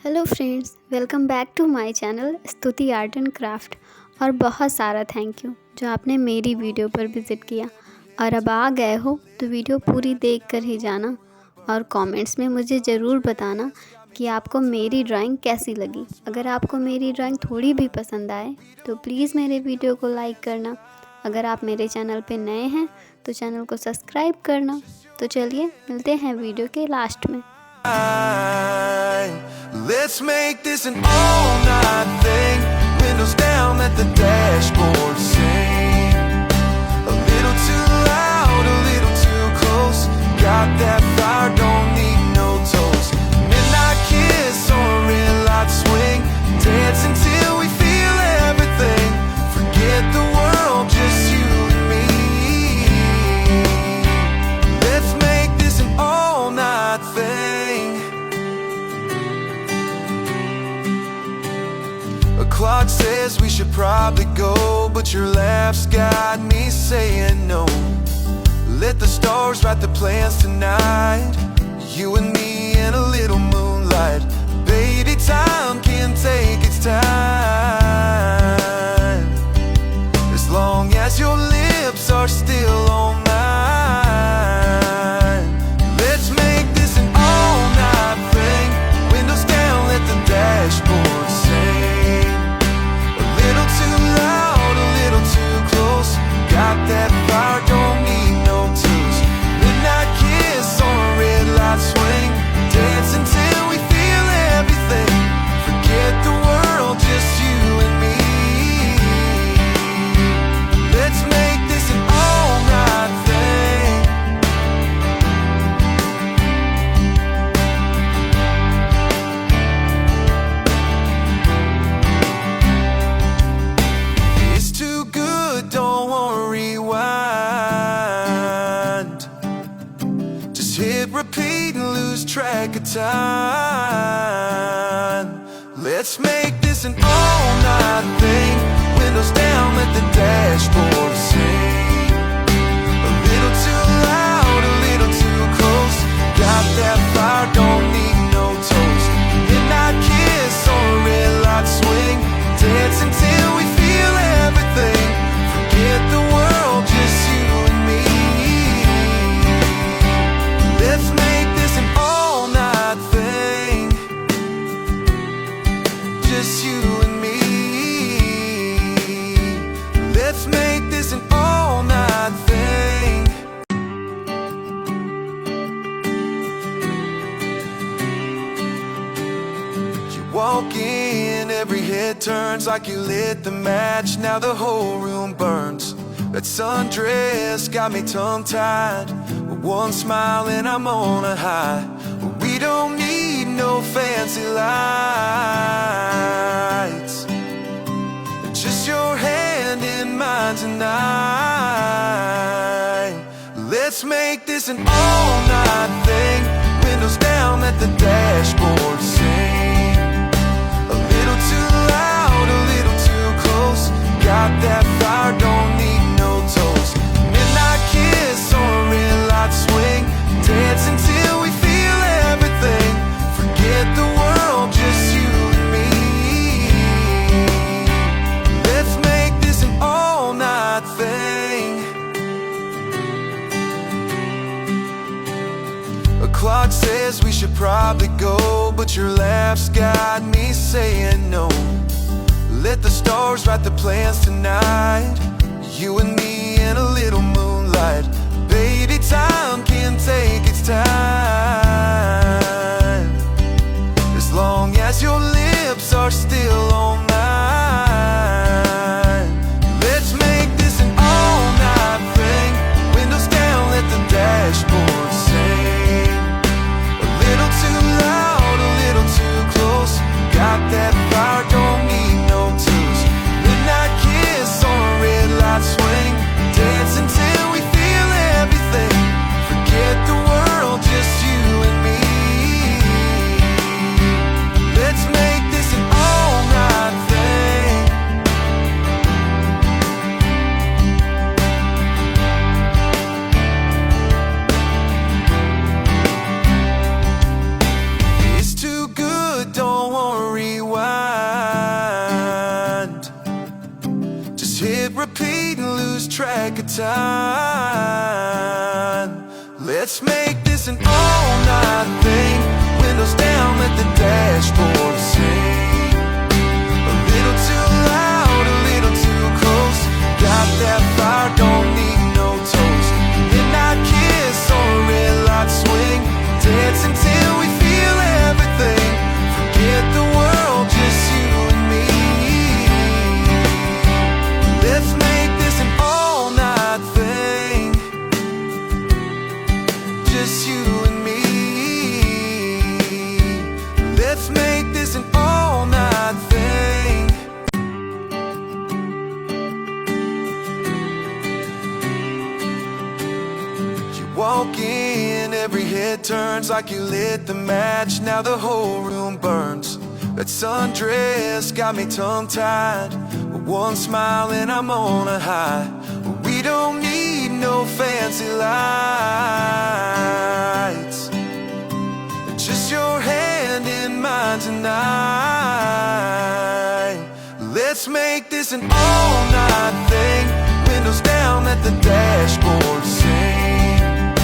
Hello friends, welcome back to my channel Stuti art and craft. और बहुत सारा thank you जो आपने मेरी वीडियो पर विज़िट किया। और अब आ गए हो तो वीडियो पूरी देख कर ही जाना और कमेंट्स में मुझे ज़रूर बताना कि आपको मेरी ड्राइंग कैसी लगी। अगर आपको मेरी ड्राइंग थोड़ी भी पसंद आए तो प्लीज़ मेरे वीडियो को लाइक करना। अगर आप मेरे चैनल पे नए हैं तो चैनल को सब्सक्राइब करना। तो चलिए मिलते हैं वीडियो के लास्ट में। Let's make this an all-night thing. Windows down, let the dashboard sing. A little too loud, a little too close. Got that fire, don't need no toast. Midnight kiss on a red light swing. Dance until we feel everything. Forget the world, just you and me. Let's make this an all-night thing. The clock says we should probably go, but your laugh's got me saying no. Let the stars write the plans tonight. You and me in a little moonlight. Baby, time can take its time. As long as your lips are still on mine. Let's make this an all-night thing. Windows down, let the dashboard sing. A little too loud, a little too close. Got that fire, don't need no tools. Midnight kiss on a red light swing. Dance until we feel everything. Forget the world, just you and me. Let's make this an all-night thing. It's too good, don't wanna rewind. Just hit repeat and lose track of time. Let's make this an all-night thing. Windows down, let the dashboard sing. A little too loud, a little too close. Got that fire, don't need no toast. Midnight kiss on a red light swing. Dance until we feel everything. Forget the world, just you and me. Let's make this an all-night thing. Just you and me. Let's make this an all-night thing. You walk in, every head turns like you lit the match. Now the whole room burns. That sundress got me tongue-tied. With one smile and I'm on a high. We don't need no fancy lights. Just your hand in mine tonight. Let's make this an all-night thing. Windows down, let the dashboard sing. A little too loud, a little too close. Got that fire, don't need no toast. Midnight kiss on a red light swing. Dance until we feel everything. Forget the world, just you and me. Let's make this an all-night thing. The clock says we should probably go, but your laugh's got me saying no. Let the stars write the plans tonight. You and me in a little moonlight. Baby, time can take its time. As long as your lips are still on mine. Let's make this an all-night thing. Windows down, let the dashboard sing. A little too loud, a little too close. Got that fire, don't need no tools. Midnight kiss on a red light swing. Dance until we feel everything. Forget the world, just you and me. Let's make this an all-night track of time. Let's make this an all-night thing. Windows down, let the dashboard sing. A little too loud, a little too close. Got that fire, don't need no toast. Midnight kiss or a red light swing. Dance until we feel everything. Forget the world, just you and me. Let's make this an all-night thing. Just you and me. Let's make this an all-night thing. You walk in, every head turns like you lit the match. Now the whole room burns. That sundress got me tongue-tied. One smile and I'm on a high. We don't need no fancy lights. Just your hand in mine tonight. Let's make this an all-night thing. Windows down, let the dashboard sing.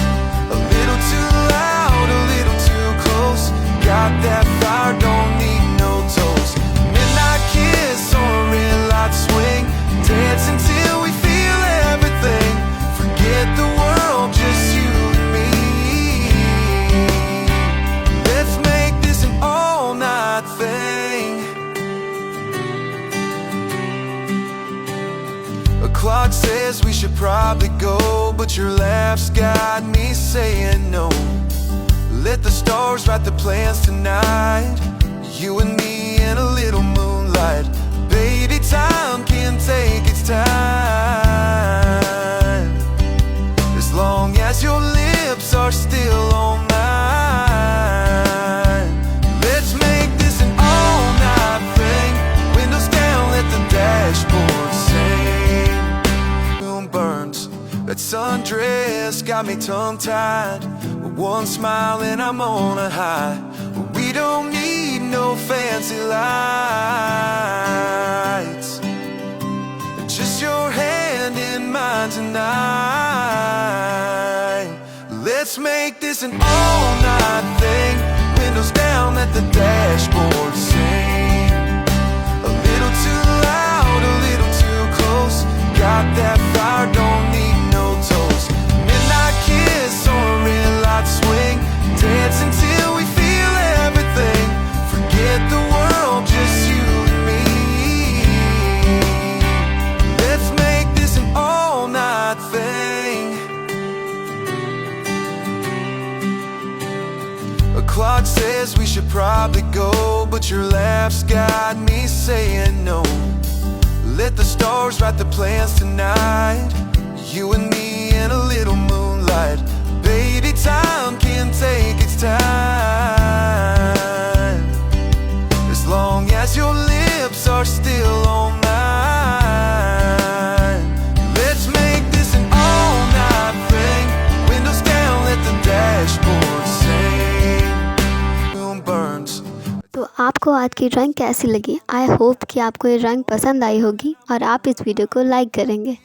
A little too loud, a little too close. Got that fire, don't need no toast. Midnight kiss or a red light swing. Dance until we feel everything. Forget the world, just you and me. Let's make this an all-night thing. A clock says we should probably go, but your laugh's got me saying no. Let the stars write the plans tonight. You and me in a little moonlight. Baby, time can take its time. As long as your lips are still on mine. Let's make this an all-night thing. Windows down, let the dashboard sing. Moon burns, that sundress got me tongue-tied. One smile and I'm on a high. We don't need no fancy lights. Just your hand in mine tonight. Let's make this an all-night thing. Windows down, let the dashboard sing. A little too loud, a little too close. Got that fire, don't need no toast. Midnight kiss or a red light swing. Dance until we feel everything. Forget the world, just you and me. Let's make this an all-night thing. A clock says we should probably go, but your laugh's got me saying no. Let the stars write the plans tonight. You and me in a little moonlight. Baby, time can take its time. As long as your lips are still on mine. Let's make this an all-night thing. Windows down, let the dashboard sing. Moon burns. तो आपको आज की drawing कैसी लगी? I hope कि आपको ये drawing पसंद आई होगी और आप इस वीडियो को लाइक करेंगे।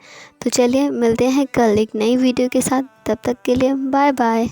तो चलिए मिलते हैं कल एक नई वीडियो के साथ। तब तक के लिए बाय बाय।